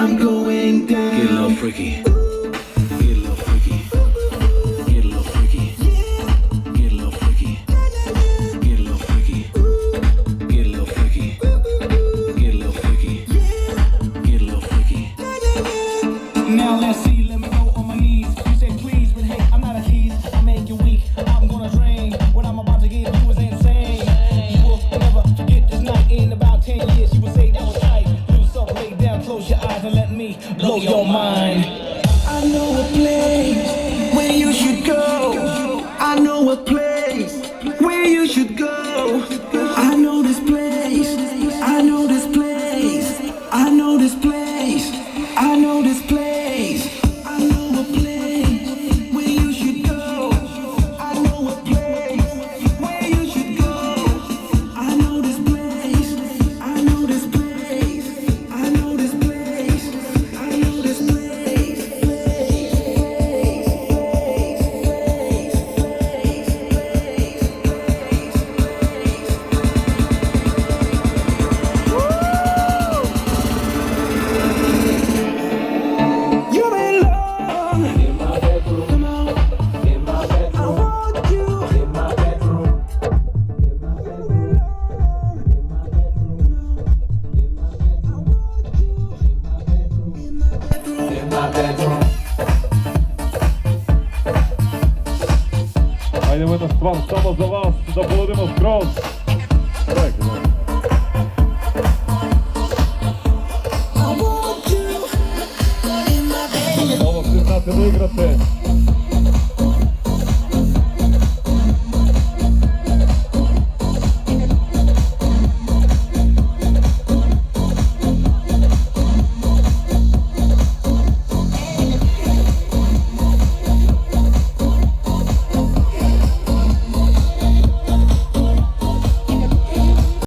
I'm going down. Get a little freaky. Get a little freaky. Get a little freaky. Get a little freaky. Get a little freaky. Get a little freaky. Get a little freaky. Get a little freaky. Now let's see, let me go on my knees. You say please, but hey, I'm not a tease. I make you weak, I'm gonna drain. What I'm about to give you is insane. You will never forget this night. In about 10 years, you will say that was tight. Loose up, lay down, close your eyes and let me blow your mind. I know a place where you should go. I know a place where you should go. I know this place. I know this place. I know this place. I know this place. I know a place where you should go. I know a place where you should go. I know this place. I know this place. I know this place. I know this place. You belong in my bedroom. Come on, in my bedroom. I want you in my bedroom. In my bedroom. In my bedroom. In my bedroom. I want you in my bedroom. In my bedroom. In my bedroom. Haydi ми справимо за вас, за Володимир Крос. Так, ну. I want you in my bedroom. Мало 16 виграти.